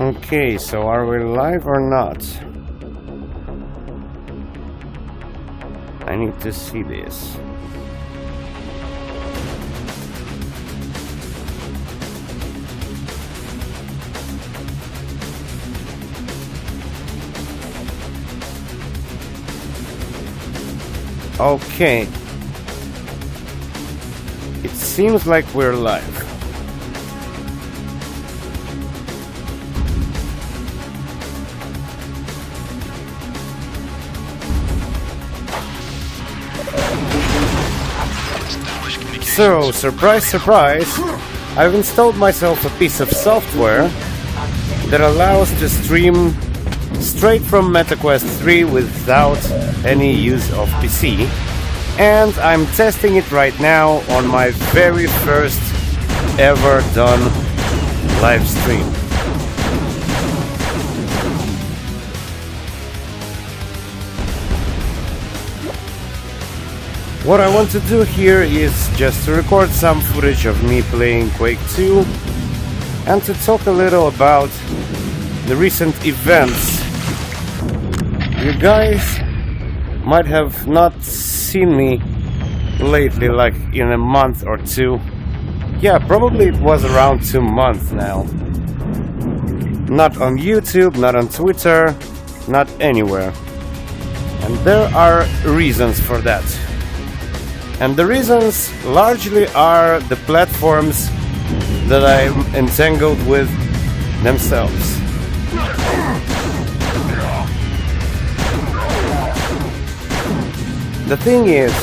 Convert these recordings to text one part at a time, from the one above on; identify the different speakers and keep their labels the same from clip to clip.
Speaker 1: Okay, so are we live or not? I need to see this. Okay. It seems like we're live. So, surprise, surprise, I've installed myself a piece of software that allows to stream straight from MetaQuest 3 without any use of PC, and I'm testing it right now on my very first ever done live stream. What I want to do here is just to record some footage of me playing Quake 2 and to talk a little about the recent events. You guys might have not seen me lately, like in a month or two. Yeah, probably it was around 2 months now. Not on YouTube, not on Twitter, not anywhere. And there are reasons for that. And the reasons largely are the platforms that I'm entangled with themselves. The thing is,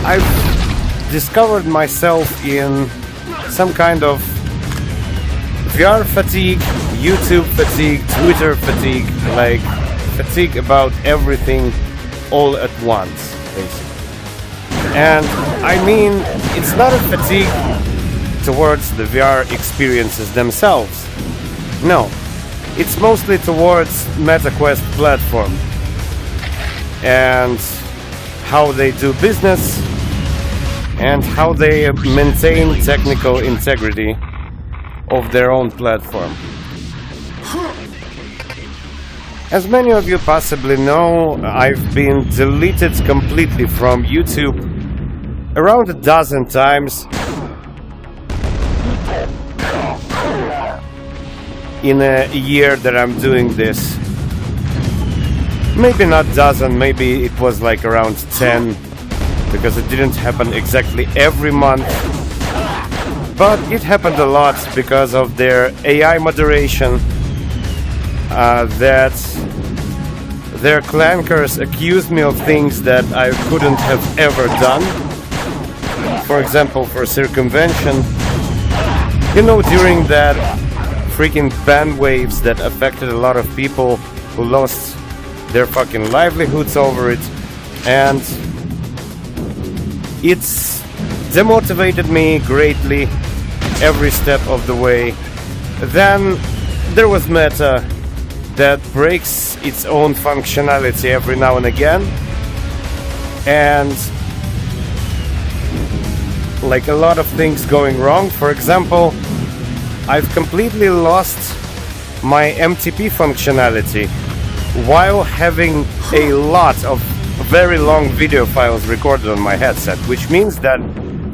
Speaker 1: I've discovered myself in some kind of VR fatigue, YouTube fatigue, Twitter fatigue, like fatigue about everything all at once, basically. And I mean, it's not a fatigue towards the VR experiences themselves. No, it's mostly towards MetaQuest platform and how they do business and how they maintain technical integrity of their own platform. As many of you possibly know, I've been deleted completely from YouTube around a dozen times in a year that I'm doing this. Maybe not dozen, maybe it was like around 10, because it didn't happen exactly every month. But it happened a lot because of their AI moderation, that their clankers accused me of things that I couldn't have ever done. For example, for circumvention. You know, during that freaking ban waves that affected a lot of people who lost their fucking livelihoods over it, and it's demotivated me greatly every step of the way. Then there was Meta, that breaks its own functionality every now and again, and like a lot of things going wrong. For example, I've completely lost my MTP functionality while having a lot of very long video files recorded on my headset, which means that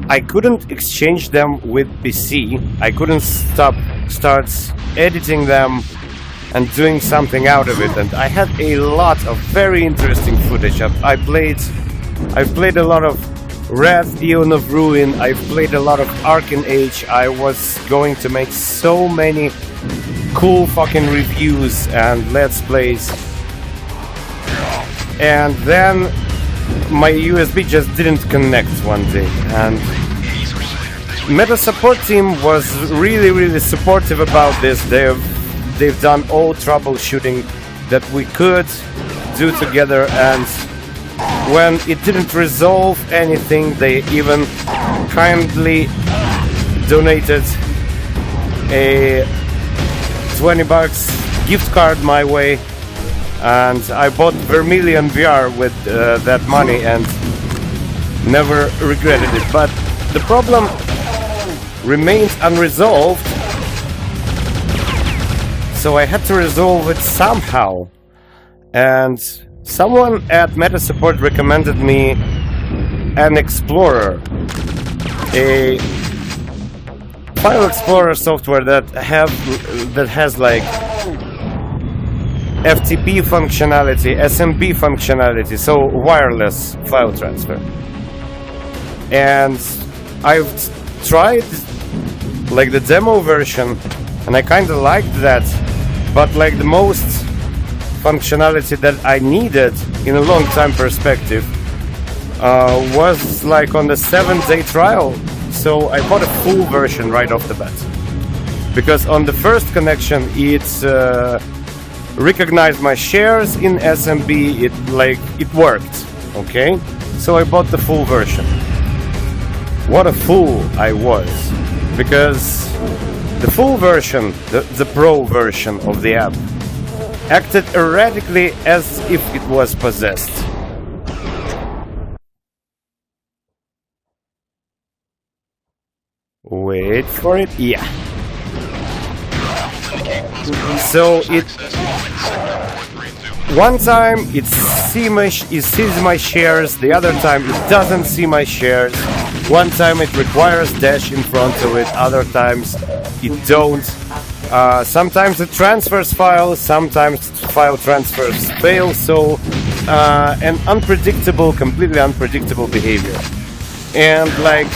Speaker 1: I couldn't exchange them with PC. I couldn't start editing them and doing something out of it, and I had a lot of very interesting footage. I've played a lot of Wrath, Eon of Ruin, I've played a lot of Arcane Age. I was going to make so many cool fucking reviews and let's plays, and then my USB just didn't connect one day, and Meta support team was really supportive about this. They've done all troubleshooting that we could do together, and when it didn't resolve anything, they even kindly donated a $20 gift card my way, and I bought Vermilion VR with that money and never regretted it. But the problem remains unresolved So I had to resolve it somehow. And someone at Meta Support recommended me an Explorer, a file explorer software that has like FTP functionality, SMB functionality, so wireless file transfer. And I've tried like the demo version, and I kind of liked that, but like the most functionality that I needed in a long time perspective was like on the 7-day trial. So I bought a full version right off the bat, because on the first connection it's recognized my shares in SMB. It worked, okay? So I bought the full version. What a fool I was, because the full version, the pro version of the app, acted erratically as if it was possessed. Wait for it. Yeah. So it one time it sees my shares, the other time it doesn't see my shares. One time it requires dash in front of it, other times it don't. Sometimes it transfers files, sometimes file transfers fail. So an unpredictable, completely unpredictable behavior. And like,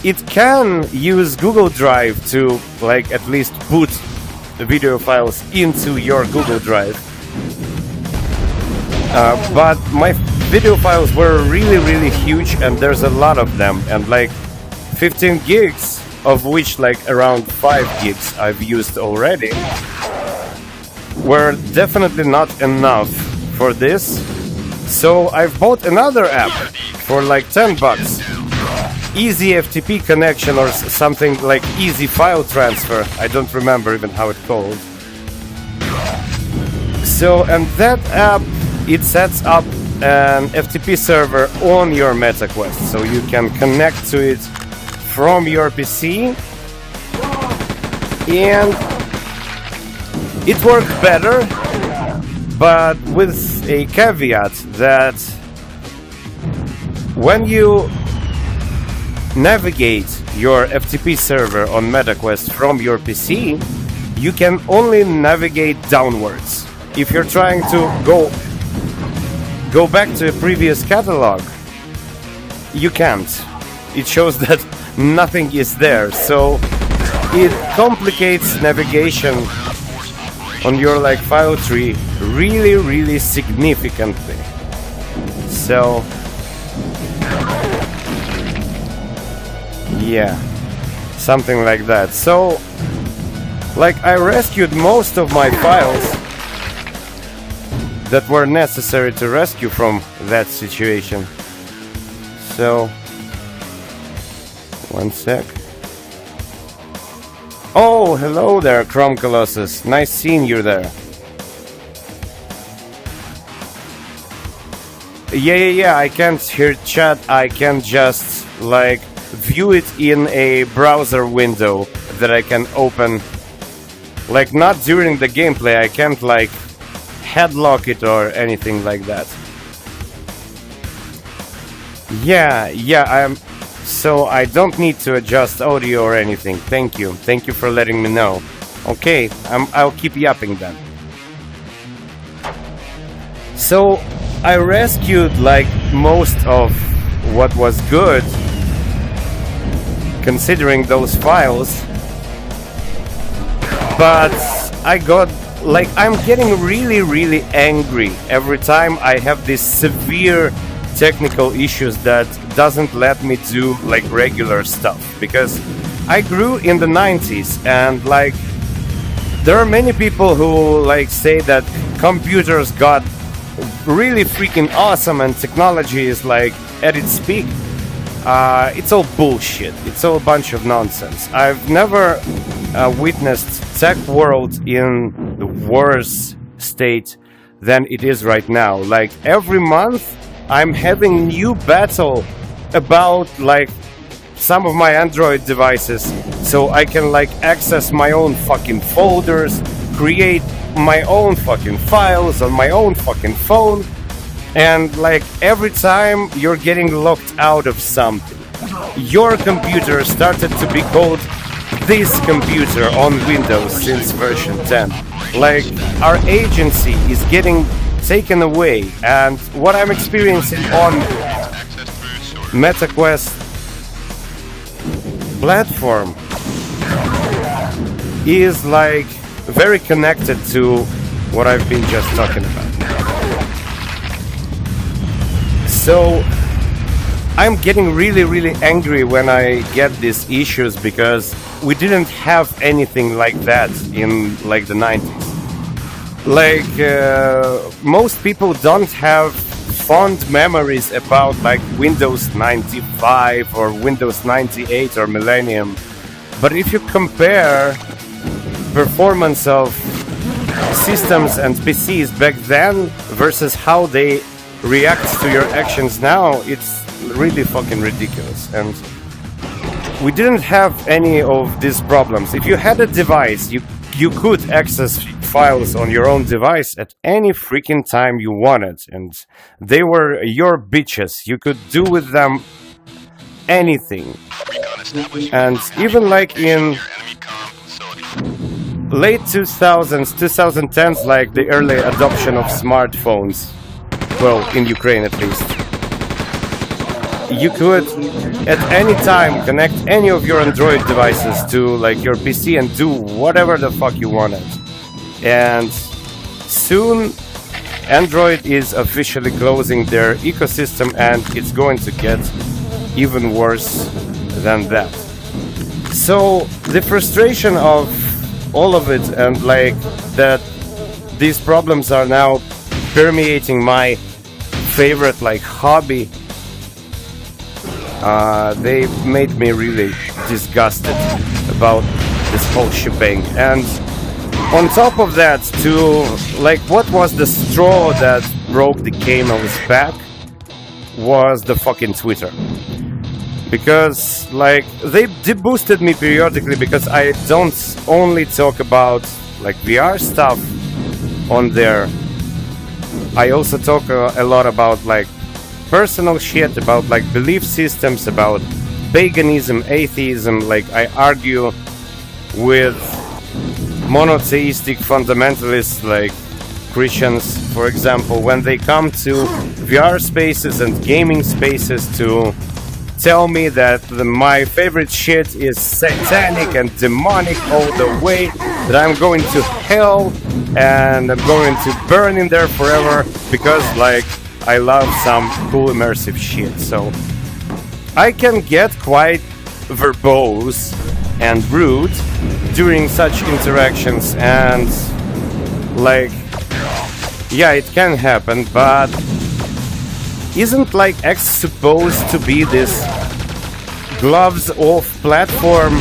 Speaker 1: it can use Google Drive to like at least put the video files into your Google Drive. But my video files were really huge, and there's a lot of them, and like 15 gigs, of which like around 5 gigs I've used already, were definitely not enough for this. So I've bought another app for like $10. Easy FTP connection or something like easy file transfer. I don't remember even how it's called. So, and that app, it sets up an FTP server on your MetaQuest, so you can connect to it from your PC, and it worked better, but with a caveat that when you navigate your FTP server on MetaQuest from your PC, you can only navigate downwards. If you're trying to go back to a previous catalog, you can't. It shows that nothing is there, so it complicates navigation on your like file tree really significantly. So yeah, something like that. So like, I rescued most of my files that were necessary to rescue from that situation. So one sec. Oh, hello there, Chrome Colossus. Nice seeing you there. Yeah, I can't hear chat. I can just like view it in a browser window that I can open. Like, not during the gameplay. I can't like headlock it or anything like that. Yeah, so I don't need to adjust audio or anything. Thank you for letting me know. Okay, I'll keep yapping then. So I rescued like most of what was good, considering those files, but I got like, I'm getting really angry every time I have these severe technical issues that doesn't let me do like regular stuff, because I grew in the 90s, and like, there are many people who like say that computers got really freaking awesome and technology is like at its peak. It's all bullshit. It's all a bunch of nonsense. I've never witnessed tech world in the worse state than it is right now. Like, every month I'm having new battle about like some of my Android devices, so I can like access my own fucking folders, create my own fucking files on my own fucking phone, and like every time you're getting locked out of something, your computer started to be called this computer on Windows since version 10. Like, our agency is getting taken away, and what I'm experiencing on MetaQuest platform is like very connected to what I've been just talking about. So I'm getting really angry when I get these issues, because we didn't have anything like that in like the 90s. Like most people don't have fond memories about like Windows 95 or Windows 98 or Millennium. But if you compare performance of systems and PCs back then versus how they react to your actions now, it's really fucking ridiculous. And we didn't have any of these problems. If you had a device, you could access files on your own device at any freaking time you wanted, and they were your bitches. You could do with them anything. And even like in late 2000s, 2010s, like the early adoption of smartphones, well, in Ukraine at least, you could at any time connect any of your Android devices to like your PC and do whatever the fuck you wanted. And soon Android is officially closing their ecosystem, and it's going to get even worse than that. So the frustration of all of it, and like that these problems are now permeating my favorite like hobby, they made me really disgusted about this whole shebang. And on top of that, to like, what was the straw that broke the camel's back was the fucking Twitter. Because like they deboosted me periodically, because I don't only talk about like VR stuff on there. I also talk a lot about like personal shit, about like belief systems, about paganism, atheism. Like I argue with monotheistic fundamentalists like Christians, for example, when they come to VR spaces and gaming spaces to tell me that my favorite shit is satanic and demonic all the way, that I'm going to hell and I'm going to burn in there forever because like I love some cool immersive shit. So I can get quite verbose and rude during such interactions, and like, yeah, it can happen, but isn't like X supposed to be this gloves off platform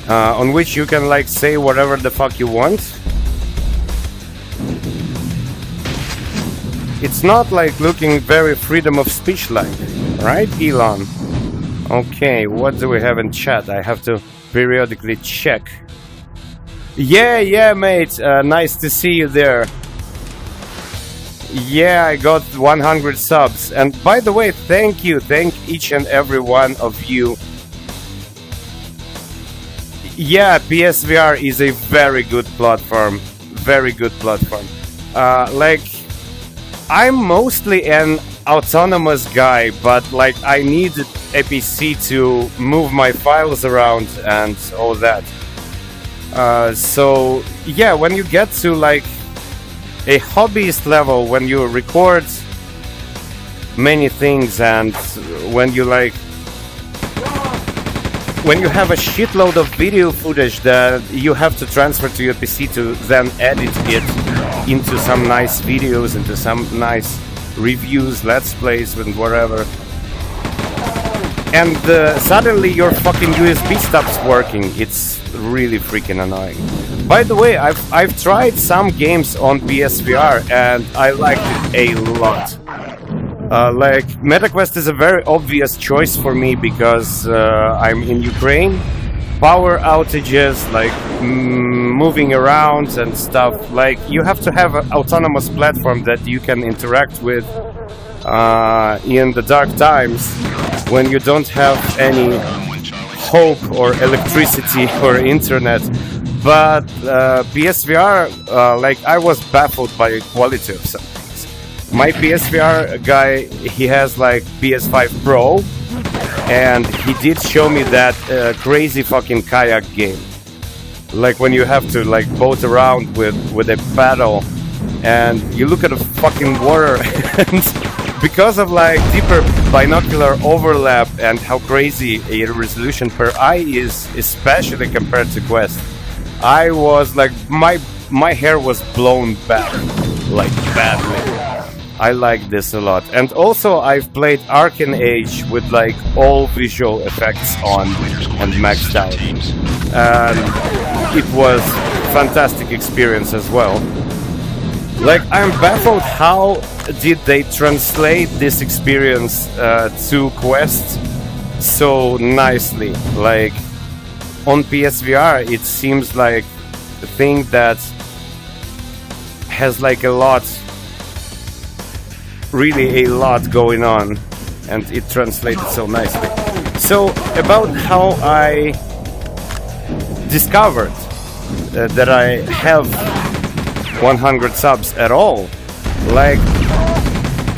Speaker 1: on which you can like say whatever the fuck you want? It's not like looking very freedom of speech like, right, Elon? Okay, what do we have in chat? I have to periodically check. Yeah, mate, nice to see you there. Yeah, I got 100 subs. And by the way, thank each and every one of you. Yeah, PSVR is a very good platform. Like, I'm mostly an autonomous guy, but like I need a PC to move my files around and all that. So yeah, when you get to like a hobbyist level, when you record many things, and when you have a shitload of video footage that you have to transfer to your PC to then edit it into some nice videos, into some nice reviews, let's plays, and whatever, and suddenly your fucking USB stops working, it's really freaking annoying. By the way, I've tried some games on PSVR and I liked it a lot. Like MetaQuest is a very obvious choice for me because I'm in Ukraine. Power outages, like moving around and stuff. Like you have to have an autonomous platform that you can interact with in the dark times when you don't have any hope or electricity or internet. But PSVR, like I was baffled by the quality of some things. My PSVR guy, he has like PS5 Pro, and he did show me that crazy fucking kayak game. Like when you have to like boat around with a paddle, and you look at the fucking water, and because of like deeper binocular overlap and how crazy a resolution per eye is, especially compared to Quest, I was like, my hair was blown back, like badly. I like this a lot. And also I've played Arcane Age with like all visual effects on and maxed out. And it was fantastic experience as well. Like I'm baffled how did they translate this experience to Quest so nicely. Like on PSVR it seems like a thing that has like a lot, really a lot going on, and it translated so nicely. So about how I discovered that I have 100 subs at all. Like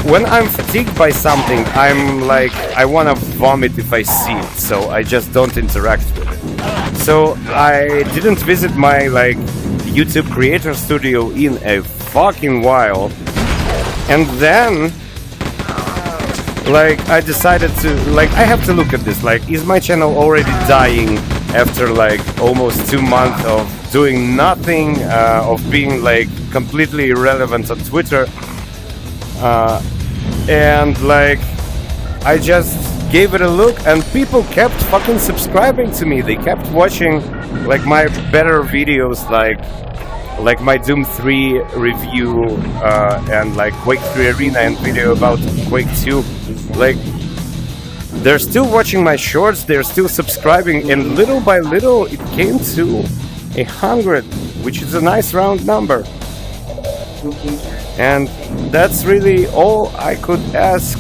Speaker 1: when I'm fatigued by something, I'm like, I want to vomit if I see it, so I just don't interact with it. So I didn't visit my like YouTube creator studio in a fucking while. And then, like, I decided to, like, I have to look at this. Like, is my channel already dying after, like, almost 2 months of doing nothing, of being, like, completely irrelevant on Twitter? And, like, I just gave it a look, and people kept fucking subscribing to me. They kept watching, like, my better videos, like my Doom 3 review and like Quake 3 Arena and video about Quake 2. Like they're still watching my shorts, they're still subscribing, and little by little it came to 100, which is a nice round number. And that's really all I could ask.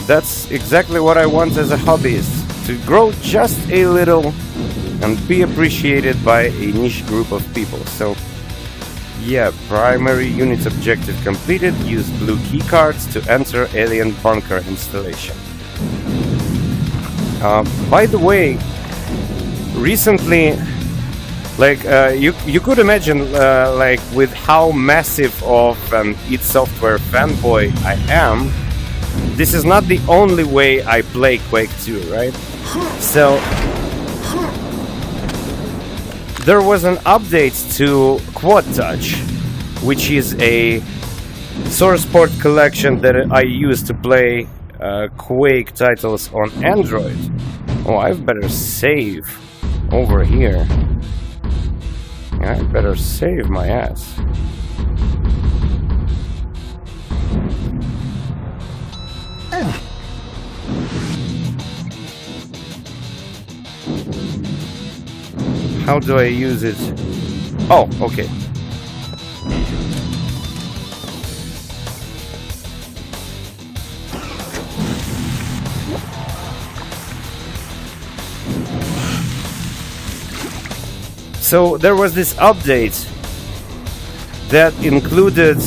Speaker 1: That's exactly what I want as a hobbyist, to grow just a little and be appreciated by a niche group of people. So yeah, primary unit objective completed. Use blue keycards to enter alien bunker installation. By the way, recently, like you could imagine like with how massive of an id Software fanboy I am, this is not the only way I play Quake 2, right? So there was an update to Quad Touch, which is a source port collection that I use to play Quake titles on Android. Oh, I better save over here. I better save my ass. How do I use it? Oh, okay. So there was this update that included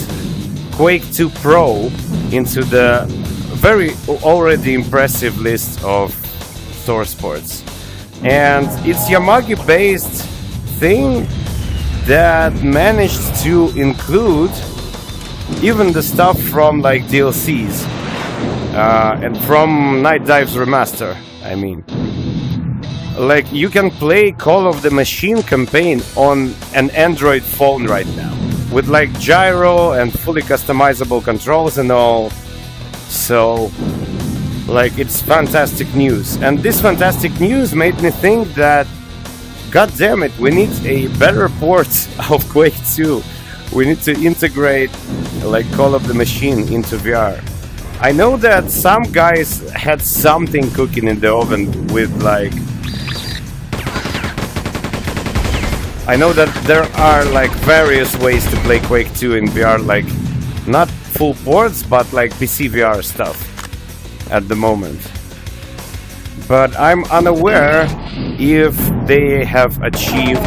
Speaker 1: Quake 2 Pro into the very already impressive list of source ports. And it's Yamagi based thing that managed to include even the stuff from like DLCs and from Night Dives Remaster, I mean. Like you can play Call of the Machine campaign on an Android phone right now with like gyro and fully customizable controls and all. So like it's fantastic news, and this fantastic news made me think that god damn it, we need a better port of Quake 2. We need to integrate like Call of the Machine into VR. I know that some guys had something cooking in the oven with like... I know that there are like various ways to play Quake 2 in VR, like not full ports, but like PC VR stuff at the moment. But I'm unaware if they have achieved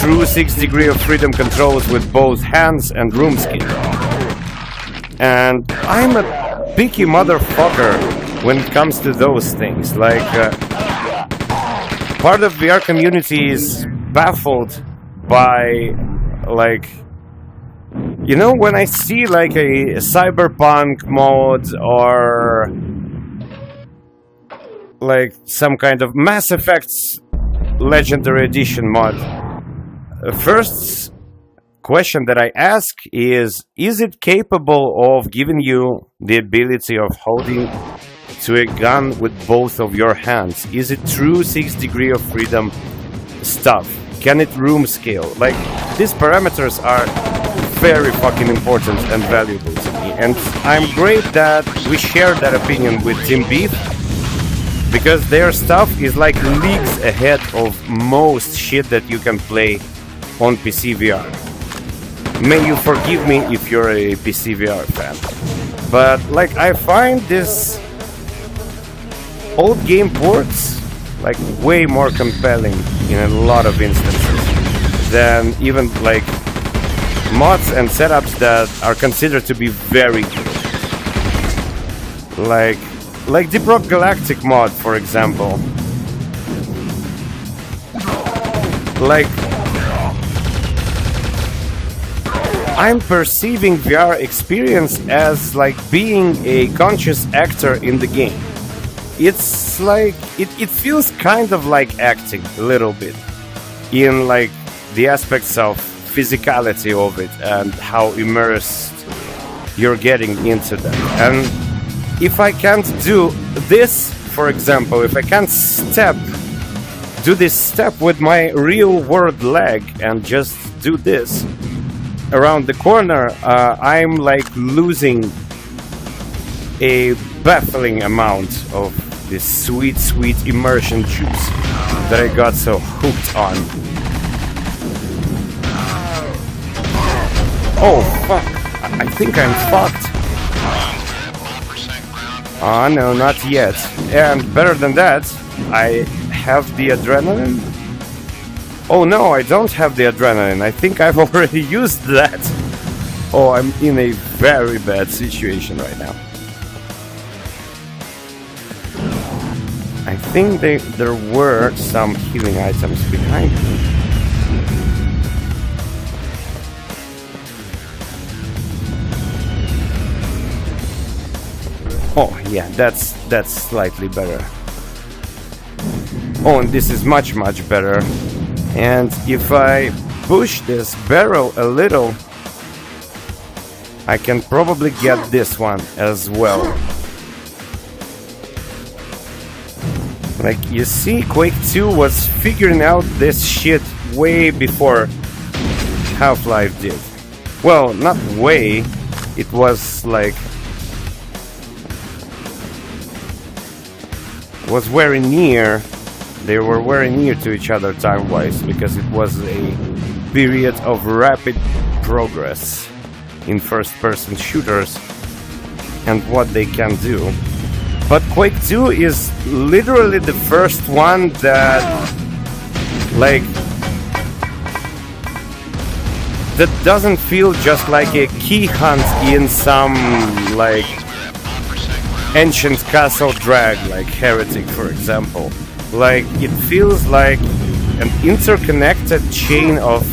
Speaker 1: true 6 degree of freedom controls with both hands and room scale. And I'm a picky motherfucker when it comes to those things. Like, part of VR community is baffled by, like, you know, when I see like a cyberpunk mod or like some kind of Mass Effect's Legendary Edition mod, first question that I ask is it capable of giving you the ability of holding to a gun with both of your hands? Is it true 6 degree of freedom stuff? Can it room scale? Like, these parameters are very fucking important and valuable to me. And I'm great that we share that opinion with Team Beef, because their stuff is like leagues ahead of most shit that you can play on PC VR. May you forgive me if you're a PC VR fan. But like, I find this old game ports like way more compelling in a lot of instances than even like mods and setups that are considered to be very good. Like Deep Rock Galactic mod, for example. Like, I'm perceiving VR experience as like being a conscious actor in the game. It's like, it feels kind of like acting a little bit in like the aspects of physicality of it and how immersed you're getting into that. And if I can't do this, for example, if I can't do this step with my real world leg and just do this around the corner, I'm like losing a baffling amount of this sweet, sweet immersion juice that I got so hooked on. Oh fuck, I think I'm fucked. Oh no, not yet. And better than that, I have the adrenaline. Oh no, I don't have the adrenaline. I think I've already used that. Oh, I'm in a very bad situation right now. I think there were some healing items behind me. Oh yeah, that's slightly better. Oh, and this is much, much better. And if I push this barrel a little, I can probably get this one as well. Like, you see, Quake 2 was figuring out this shit way before Half-Life did. Well, not way, it was like... was very near. They were very near to each other time-wise, because it was a period of rapid progress in first-person shooters and what they can do. But Quake 2 is literally the first one that, like, that doesn't feel just like a key hunt in some, like, ancient castle drag, like Heretic, for example. Like, it feels like an interconnected chain of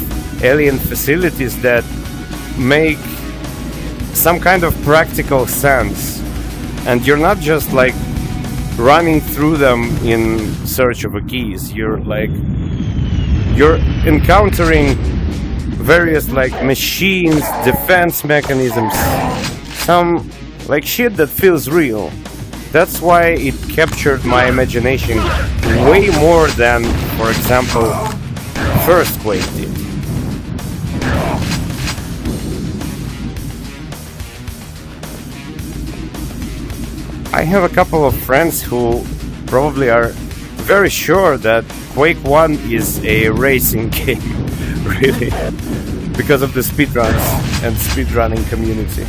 Speaker 1: alien facilities that make some kind of practical sense. And you're not just like running through them in search of keys. You're encountering various like machines, defense mechanisms, some like shit that feels real. That's why it captured my imagination way more than, for example, first Quake did. I have a couple of friends who probably are very sure that Quake 1 is a racing game, really, because of the speedruns and speedrunning community.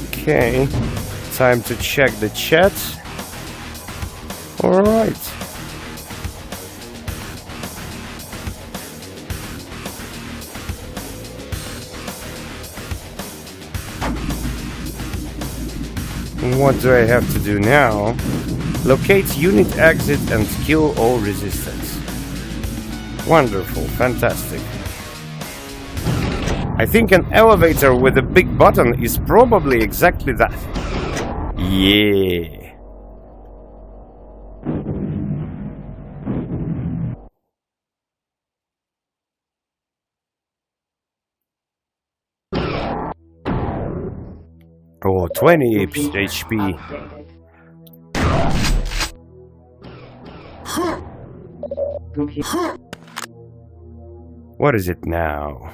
Speaker 1: Okay, time to check the chat. All right. What do I have to do now? Locate unit exit and kill all resistance. Wonderful, fantastic. I think an elevator with a big button is probably exactly that. Yeah. Oh, 20 HP. What is it now?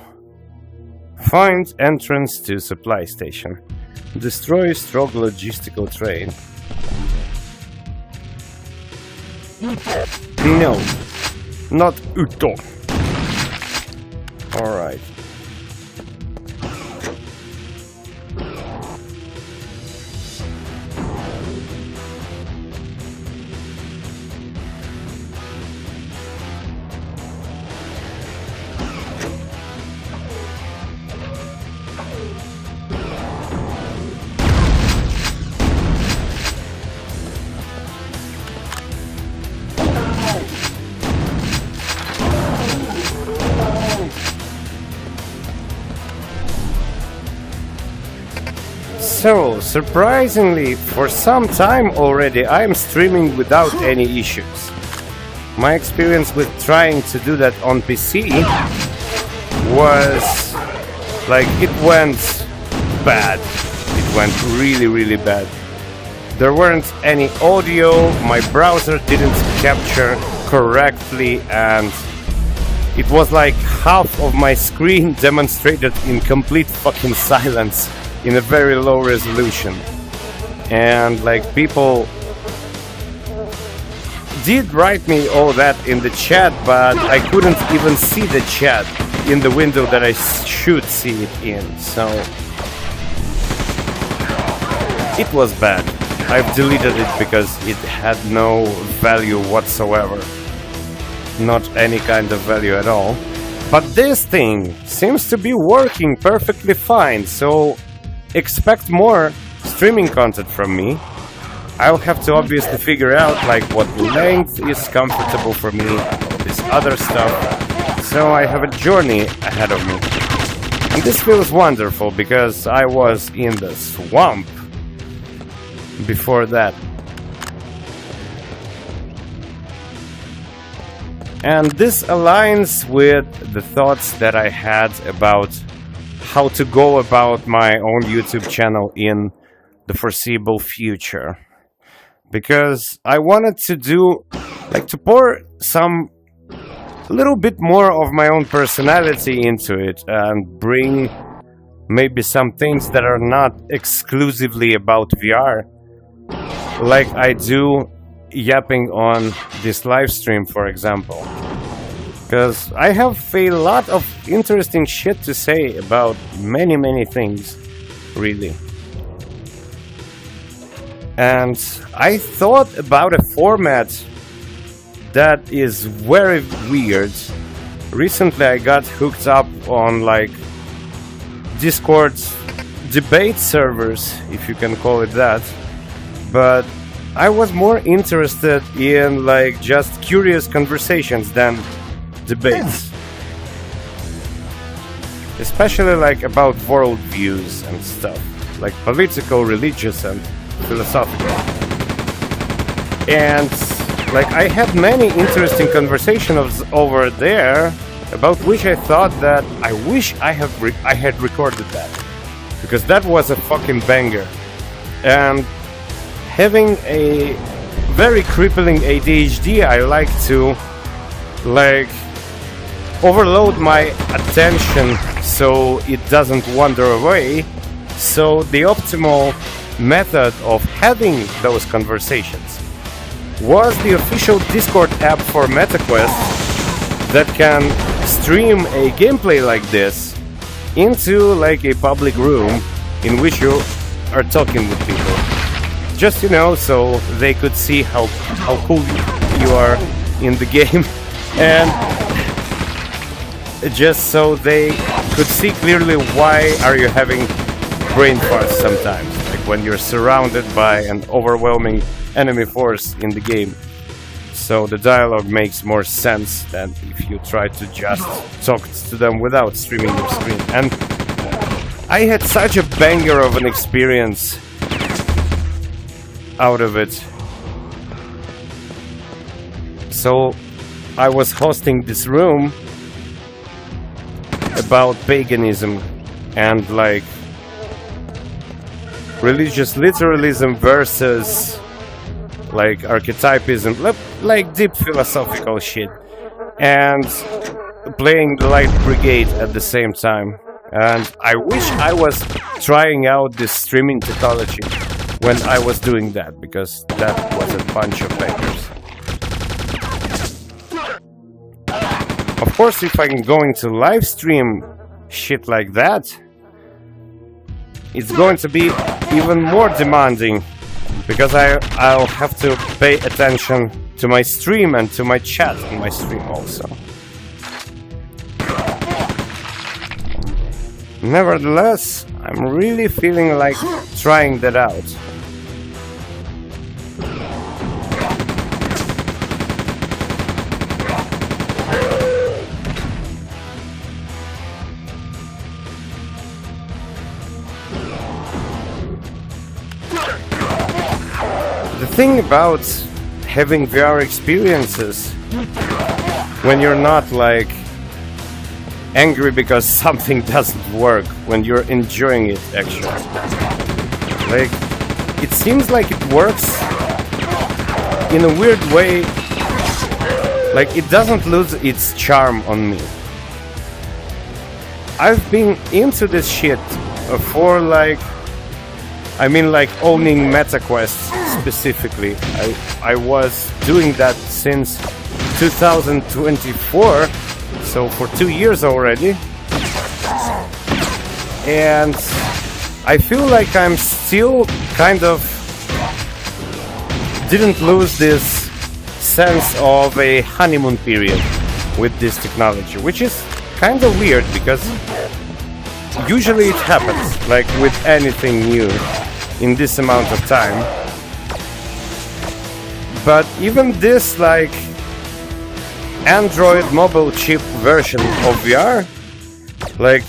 Speaker 1: Find entrance to supply station. Destroy stroke logistical train. No, not Uto. Alright. So, surprisingly, for some time already, I am streaming without any issues. My experience with trying to do that on PC was like, it went bad. It went really, really bad. There weren't any audio, my browser didn't capture correctly, and it was like half of my screen demonstrated in complete fucking silence in a very low resolution. And like, people did write me all that in the chat, but I couldn't even see the chat in the window that I should see it in, so it was bad. I've deleted it because it had no value whatsoever. Not any kind of value at all. But this thing seems to be working perfectly fine, so expect more streaming content from me. I'll have to obviously figure out like what length is comfortable for me, all this other stuff. So I have a journey ahead of me. And this feels wonderful because I was in the swamp before that. And this aligns with the thoughts that I had about how to go about my own YouTube channel in the foreseeable future. Because I wanted to do, like, to pour some little bit more of my own personality into it and bring maybe some things that are not exclusively about VR, like I do yapping on this live stream, for example. Because I have a lot of interesting shit to say about many things, really. And I thought about a format that is very weird. Recently I got hooked up on like Discord debate servers, if you can call it that. But I was more interested in like just curious conversations than debates. Especially like about world views and stuff. Like political, religious and philosophical. And like I had many interesting conversations over there about which I thought that I wish I had recorded that. Because that was a fucking banger. And having a very crippling ADHD, I like to like overload my attention so it doesn't wander away. So the optimal method of having those conversations was the official Discord app for MetaQuest that can stream a gameplay like this into like a public room in which you are talking with people. Just, you know, so they could see how cool you are in the game, and just so they could see clearly why are you having brain farts sometimes, like when you're surrounded by an overwhelming enemy force in the game. So the dialogue makes more sense than if you try to just talk to them without streaming your screen. And I had such a banger of an experience out of it. So I was hosting this room about paganism and like religious literalism versus like archetypism, like deep philosophical shit, and playing the Light Brigade at the same time. And I wish I was trying out this streaming technology when I was doing that, because that was a bunch of bangers. Of course, if I'm going to live stream shit like that, it's going to be even more demanding, because I'll have to pay attention to my stream and to my chat on my stream also. Nevertheless, I'm really feeling like trying that out. The thing about having VR experiences when you're not like angry because something doesn't work, when you're enjoying it actually, like it seems like it works in a weird way, like it doesn't lose its charm on me. I've been into this shit for like, I mean like owning MetaQuest specifically. I was doing that since 2024, so for 2 years already. And I feel like I'm still kind of didn't lose this sense of a honeymoon period with this technology, which is kind of weird because usually it happens like with anything new in this amount of time. But even this like Android mobile chip version of VR, like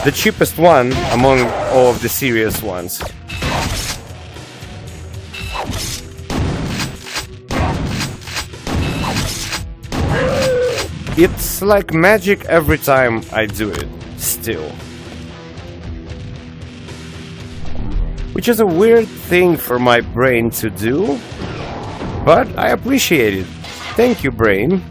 Speaker 1: the cheapest one among all of the serious ones, it's like magic every time I do it still. Which is a weird thing for my brain to do, but I appreciate it. Thank you, brain.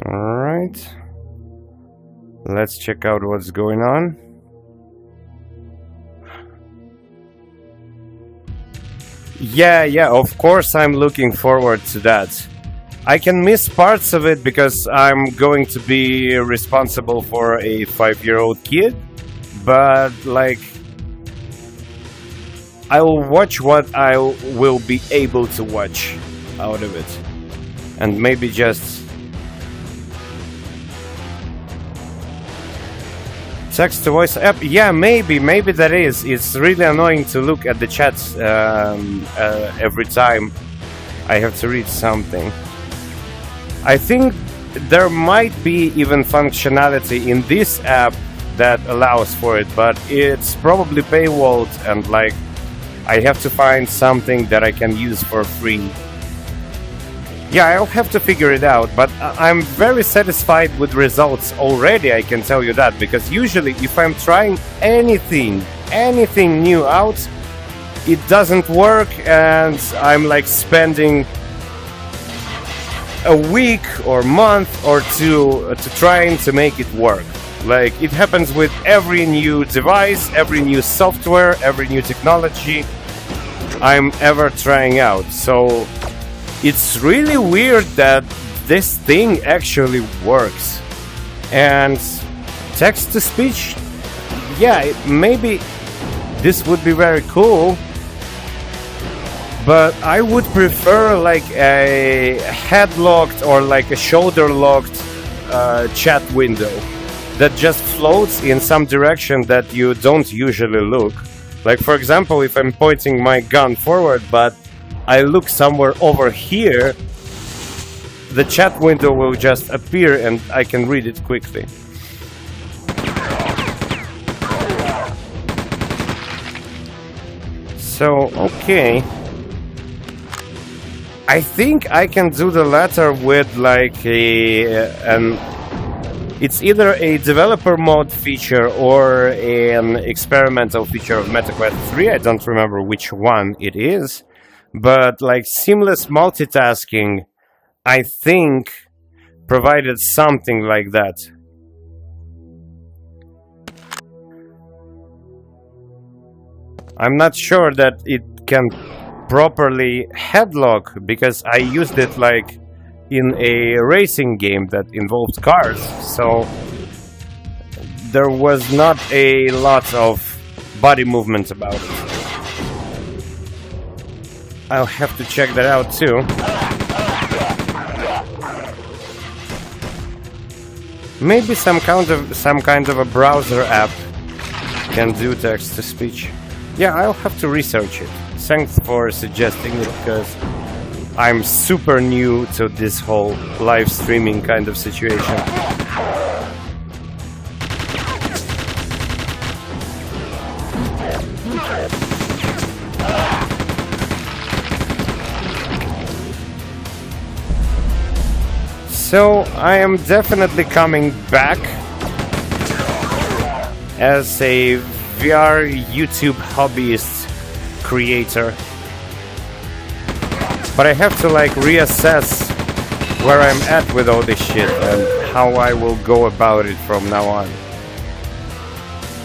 Speaker 1: Alright. Let's check out what's going on. Yeah, of course I'm looking forward to that. I can miss parts of it because I'm going to be responsible for a 5-year-old kid, but like I'll watch what I will be able to watch out of it. And maybe just text to voice app? Yeah, maybe that is. It's really annoying to look at the chats every time I have to read something. I think there might be even functionality in this app that allows for it, but it's probably paywalled and like I have to find something that I can use for free. Yeah, I'll have to figure it out, but I'm very satisfied with results already, I can tell you that, because usually if I'm trying anything new out, it doesn't work and I'm like spending a week or month or two to trying to make it work. Like, it happens with every new device, every new software, every new technology I'm ever trying out. So it's really weird that this thing actually works. And text-to-speech, yeah, maybe this would be very cool, but I would prefer like a head-locked or like a shoulder-locked chat window that just floats in some direction that you don't usually look. Like, for example, if I'm pointing my gun forward, but I look somewhere over here, the chat window will just appear and I can read it quickly. So, okay. I think I can do the latter with like it's either a developer mode feature or an experimental feature of MetaQuest 3. I don't remember which one it is. But like seamless multitasking, I think, provided something like that. I'm not sure that it can properly headlock, because I used it like in a racing game that involved cars, so there was not a lot of body movement about it. I'll have to check that out too. Maybe some kind of a browser app can do text-to-speech. Yeah, I'll have to research it. Thanks for suggesting it, because I'm super new to this whole live streaming kind of situation. So I am definitely coming back as a VR YouTube hobbyist creator. But I have to like reassess where I'm at with all this shit and how I will go about it from now on.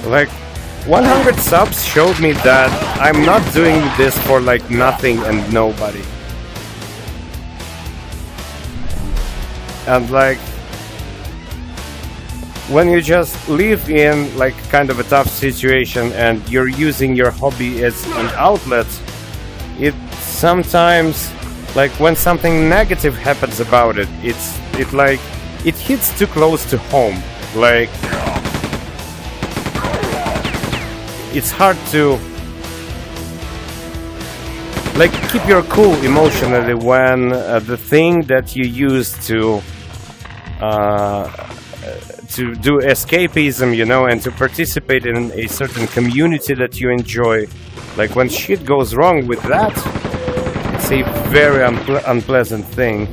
Speaker 1: Like, 100 subs showed me that I'm not doing this for like nothing and nobody. And like, when you just live in like kind of a tough situation and you're using your hobby as an outlet, it sometimes, like when something negative happens about it, it hits too close to home. Like, it's hard to like keep your cool emotionally when the thing that you use to do escapism, you know, and to participate in a certain community that you enjoy, like when shit goes wrong with that, it's a very unpleasant thing.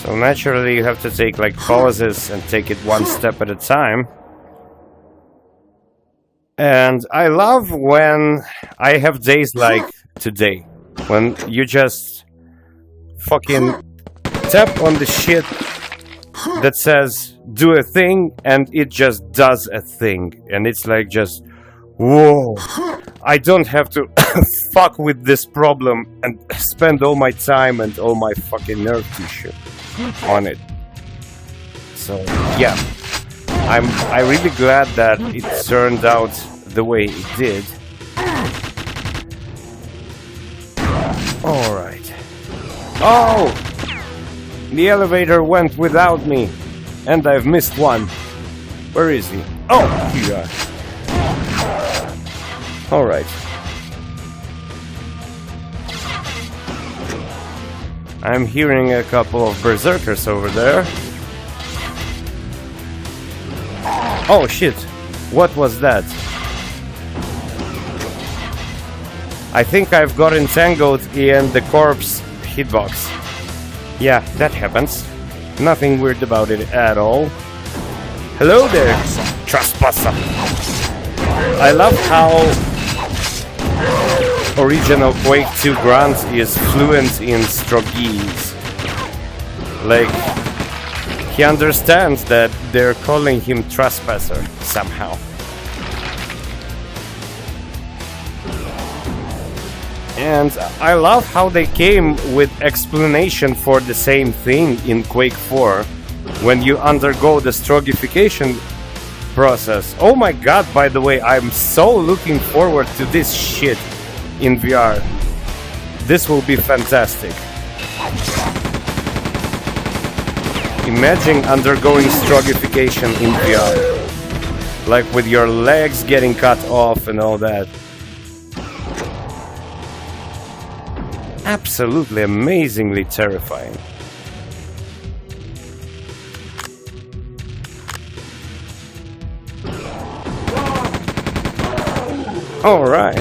Speaker 1: So naturally you have to take like pauses and take it one step at a time. And I love when I have days like today, when you just fucking tap on the shit that says do a thing and it just does a thing. And it's like just, whoa, I don't have to fuck with this problem and spend all my time and all my fucking nerve tissue on it. So yeah, I'm really glad that it turned out the way it did. Alright. Oh! The elevator went without me, and I've missed one. Where is he? Oh! Here you are. Alright. I'm hearing a couple of berserkers over there. Oh shit, what was that? I think I've got entangled in the corpse hitbox. Yeah, that happens. Nothing weird about it at all. Hello there, trespasser. I love how original Quake 2 Grunt is fluent in Strogese. Like, he understands that they're calling him trespasser somehow. And I love how they came with explanation for the same thing in Quake 4 when you undergo the strogification process. Oh my god, by the way, I'm so looking forward to this shit in VR. This will be fantastic. Imagine undergoing strogification in VR. Like with your legs getting cut off and all that. Absolutely amazingly terrifying. All right.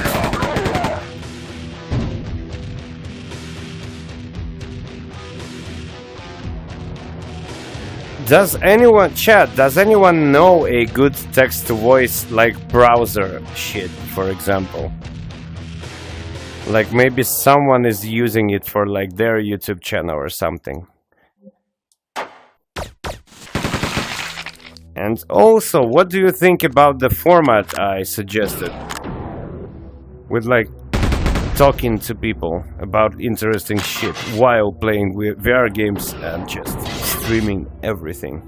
Speaker 1: Does anyone know a good text-to-voice like browser shit, for example? Like maybe someone is using it for like their YouTube channel or something. And also, what do you think about the format I suggested? With like talking to people about interesting shit while playing with VR games and just streaming everything.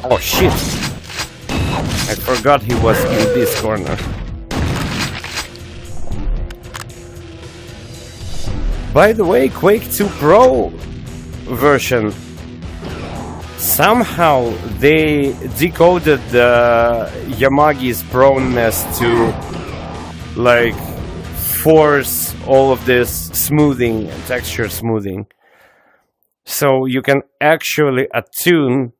Speaker 1: Oh shit! I forgot he was in this corner. By the way, Quake 2 Pro version, somehow they decoded the Yamagi's proneness to like force all of this smoothing and texture smoothing. So you can actually attune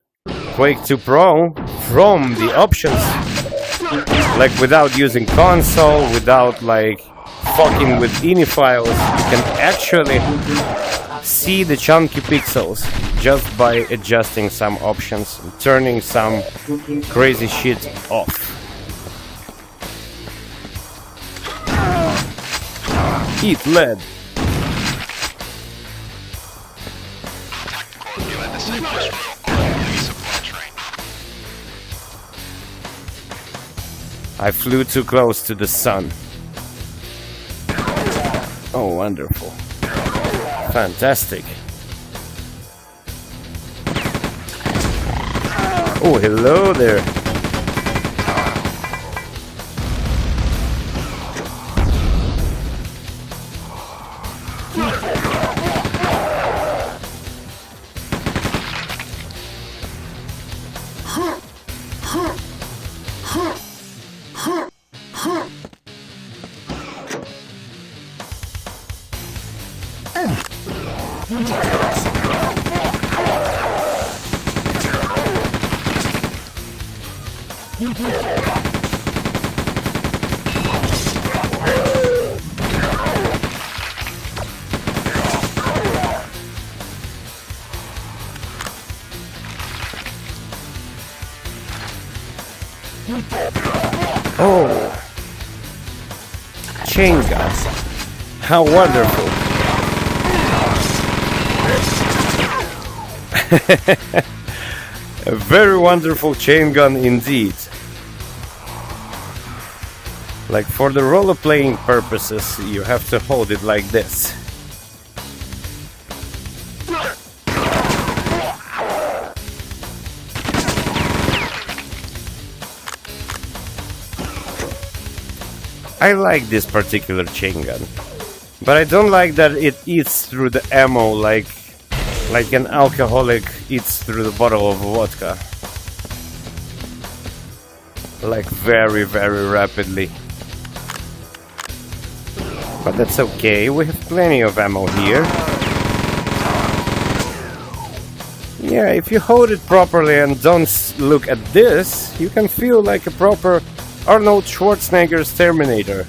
Speaker 1: Quake 2 Pro from the options, like without using console, without like fucking with ini files. You can actually see the chunky pixels just by adjusting some options and turning some crazy shit off. Eat lead. I flew too close to the sun. Oh, wonderful. Fantastic. Oh, hello there. Oh, chain gun. How wonderful. A very wonderful chain gun indeed. Like for the roller playing purposes, you have to hold it like this. I like this particular chain gun, but I don't like that it eats through the ammo like an alcoholic eats through the bottle of vodka. Like very, very rapidly. But that's okay, we have plenty of ammo here. Yeah, if you hold it properly and don't look at this, you can feel like a proper Arnold Schwarzenegger's Terminator.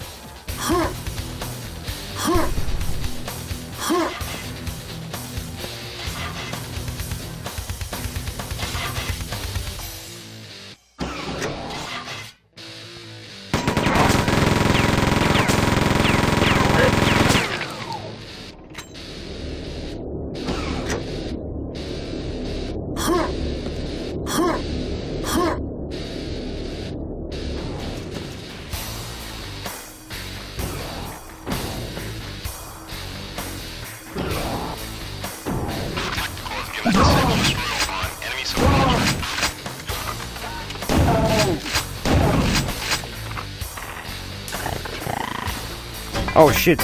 Speaker 1: Oh shit.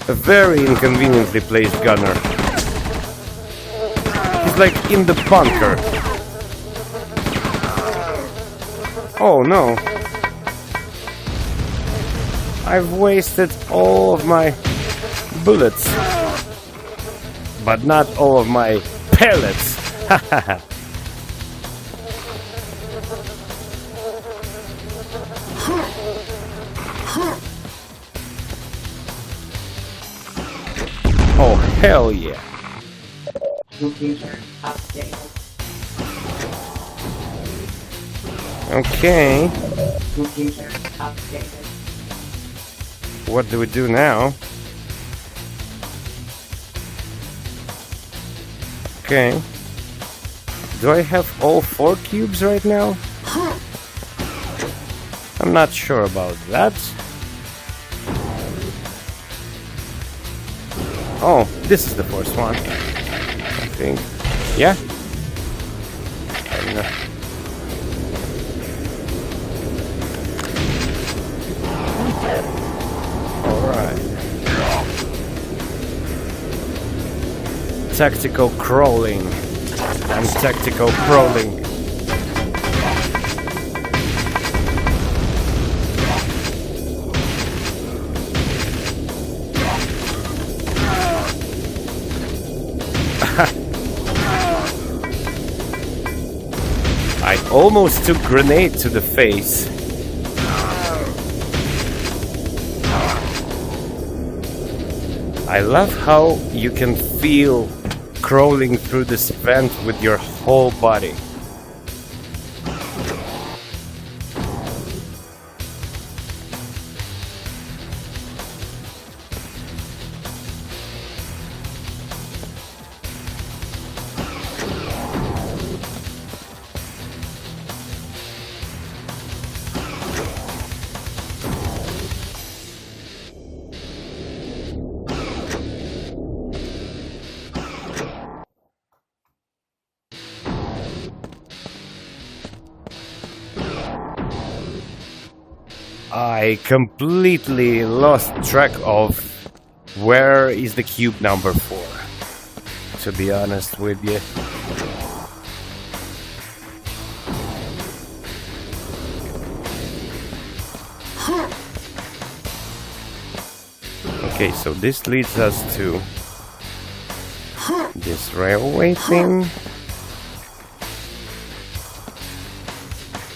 Speaker 1: A very inconveniently placed gunner. He's like in the bunker. Oh no. I've wasted all of my bullets. But not all of my pellets. Hahaha. Oh, hell yeah. Okay. What do we do now? Okay. Do I have all 4 cubes right now? I'm not sure about that. Oh, this is the first one, I think. Yeah? Alright. Tactical crawling. And tactical crawling. I almost took grenade to the face. I love how you can feel crawling through this vent with your whole body. I completely lost track of where is the cube number 4, to be honest with you. Okay, so this leads us to this railway thing.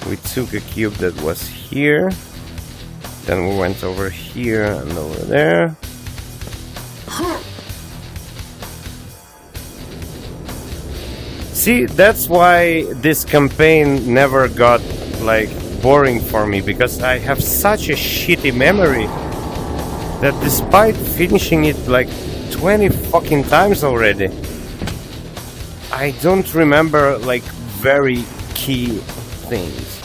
Speaker 1: We took a cube that was here. Then we went over here and over there. See, that's why this campaign never got, like, boring for me, because I have such a shitty memory that despite finishing it like 20 fucking times already, I don't remember, like, very key things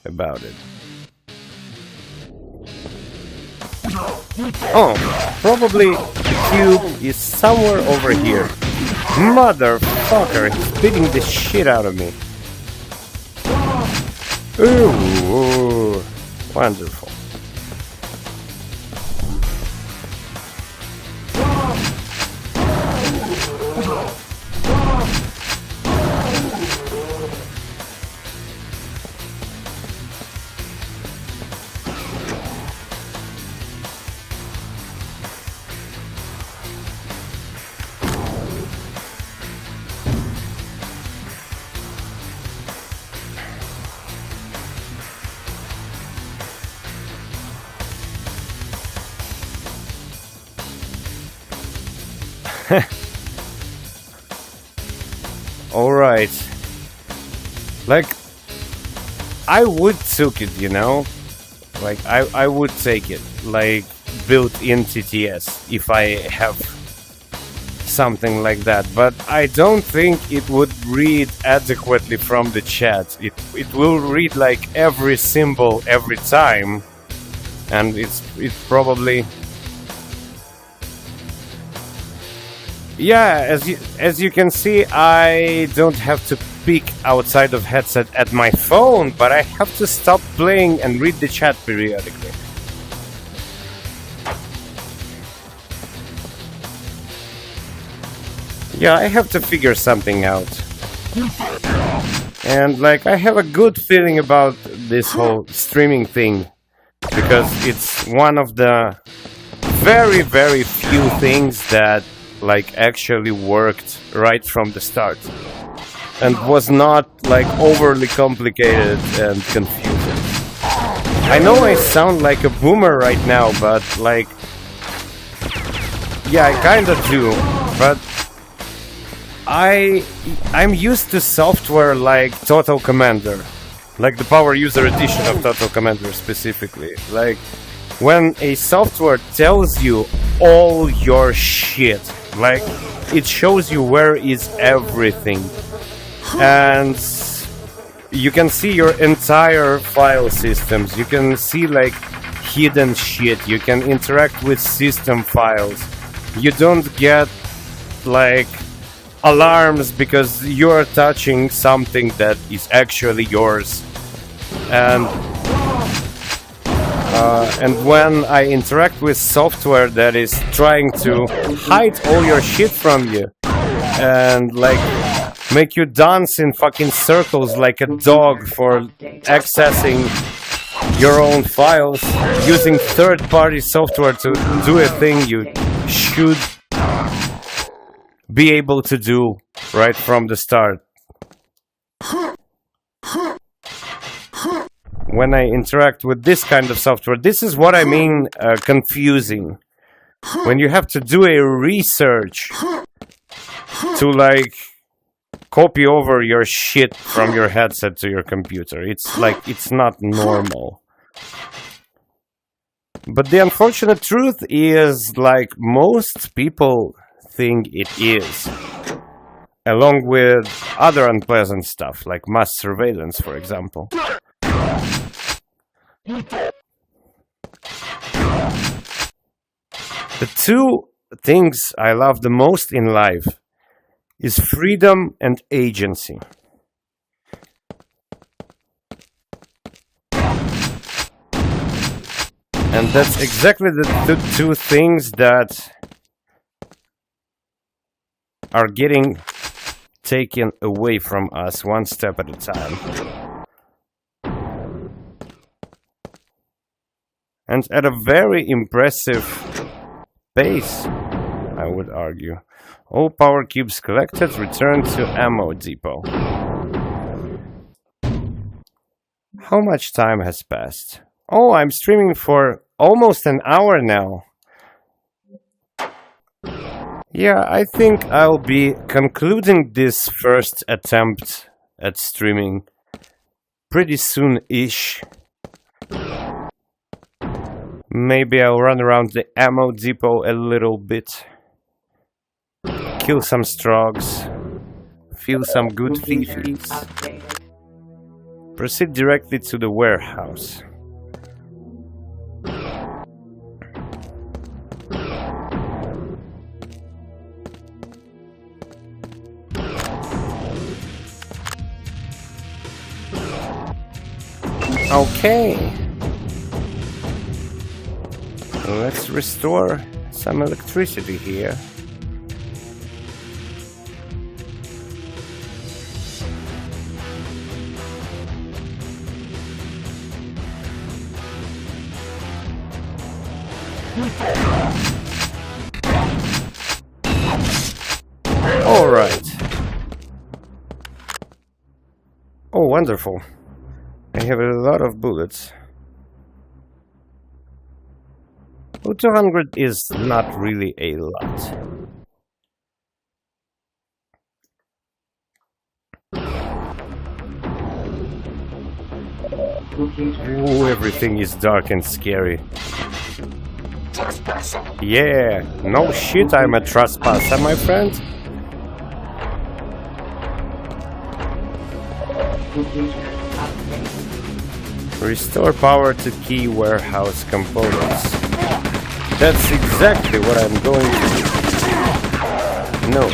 Speaker 1: about it. Oh, probably the cube is somewhere over here. Motherfucker, he's beating the shit out of me. Ooh, wonderful. Alright. Like, I would took it, you know? Like, I would take it. Like, built-in TTS, if I have something like that. But I don't think it would read adequately from the chat. It will read, like, every symbol every time. And it's probably... Yeah, as you can see, I don't have to peek outside of headset at my phone, but I have to stop playing and read the chat periodically. Yeah, I have to figure something out. And like, I have a good feeling about this whole streaming thing, because it's one of the very, very few things that like actually worked right from the start and was not like overly complicated and confusing. I know I sound like a boomer right now, but like, yeah, I kinda do, but I'm used to software like Total Commander, like the Power User Edition of Total Commander specifically. Like, when a software tells you all your shit, like, it shows you where is everything, and you can see your entire file systems, you can see like hidden shit, you can interact with system files, you don't get like alarms because you're touching something that is actually yours. And when I interact with software that is trying to hide all your shit from you and like make you dance in fucking circles like a dog for accessing your own files using third-party software to do a thing you should be able to do right from the start. When I interact with this kind of software, this is what I mean confusing. When you have to do a research to like copy over your shit from your headset to your computer. It's like, it's not normal. But the unfortunate truth is, like, most people think it is. Along with other unpleasant stuff, like mass surveillance, for example. The two things I love the most in life is freedom and agency. And that's exactly the two things that are getting taken away from us one step at a time. And at a very impressive pace, I would argue. All power cubes collected, return to ammo depot. How much time has passed? Oh, I'm streaming for almost an hour now. Yeah, I think I'll be concluding this first attempt at streaming pretty soon-ish. Maybe I'll run around the ammo depot a little bit. Kill some strogs. Feel some good fifis. Proceed directly to the warehouse. Okay. Let's restore some electricity here. All right. Oh, wonderful. I have a lot of bullets. Oh, 200 is not really a lot. Ooh, everything is dark and scary. Yeah, no shit, I'm a trespasser, my friend. Restore power to key warehouse components. That's exactly what I'm going to do. No.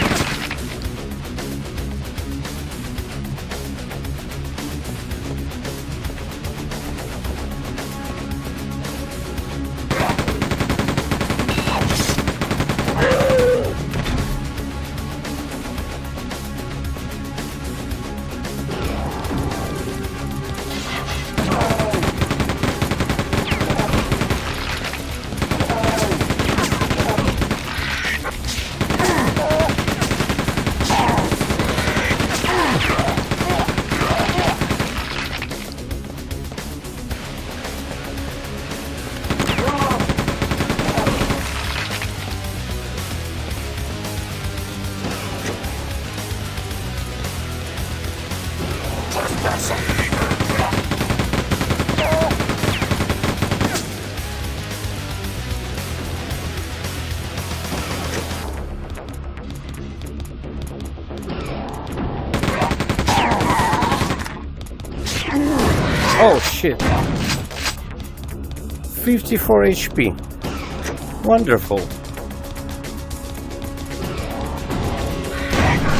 Speaker 1: Oh shit. 54 HP. Wonderful.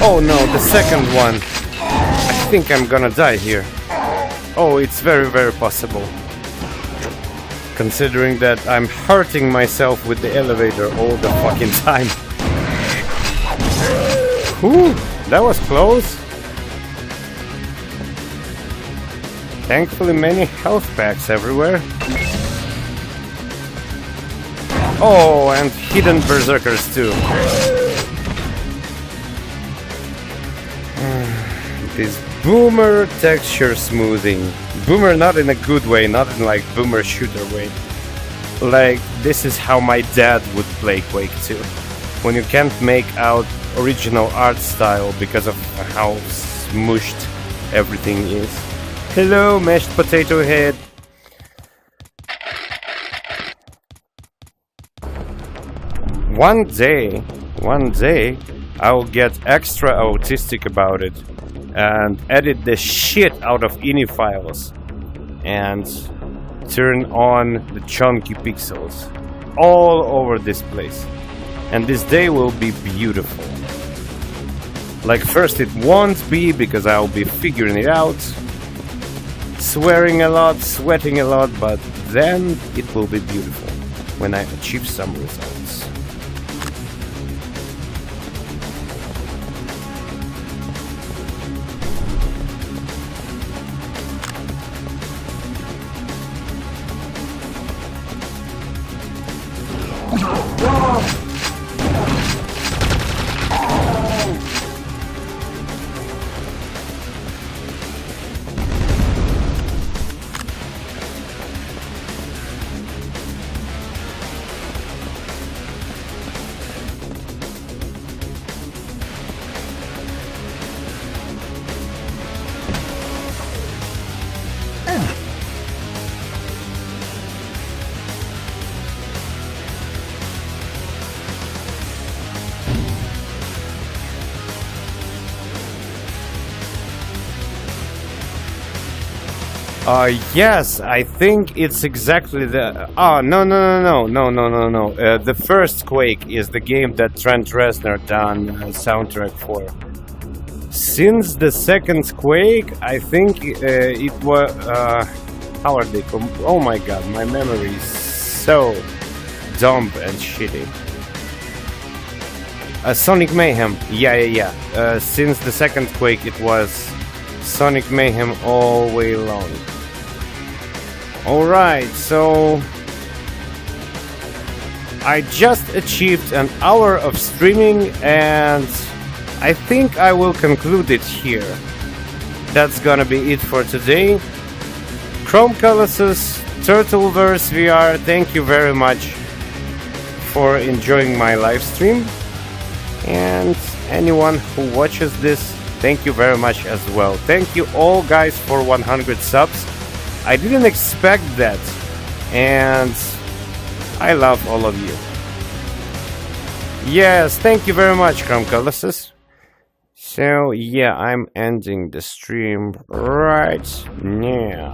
Speaker 1: Oh no, the second one. I think I'm gonna die here. Oh, it's very, very possible. Considering that I'm hurting myself with the elevator all the fucking time. Whew, that was close. Thankfully, many health packs everywhere. Oh, and hidden berserkers too. This boomer texture smoothing. Boomer not in a good way, not in like boomer shooter way. Like, this is how my dad would play Quake 2. When you can't make out original art style because of how smooshed everything is. Hello, mashed potato head. One day, I'll get extra autistic about it and edit the shit out of ini files and turn on the chunky pixels all over this place. And this day will be beautiful. Like, first it won't be because I'll be figuring it out, swearing a lot, sweating a lot, but then it will be beautiful when I achieve some results. Yes, I think it's exactly the... Oh, no. The first Quake is the game that Trent Reznor done soundtrack for. Since the second Quake, I think it was... how are they... Oh my god, my memory is so dumb and shitty. Sonic Mayhem, yeah. Since the second Quake, it was Sonic Mayhem all way long. Alright, so I just achieved an hour of streaming and I think I will conclude it here. That's gonna be it for today. Chrome Colossus, Turtleverse VR, thank you very much for enjoying my live stream. And anyone who watches this, thank you very much as well. Thank you all guys for 100 subs. I didn't expect that, and I love all of you. Yes, thank you very much, Chrome Colossus. So yeah, I'm ending the stream right now.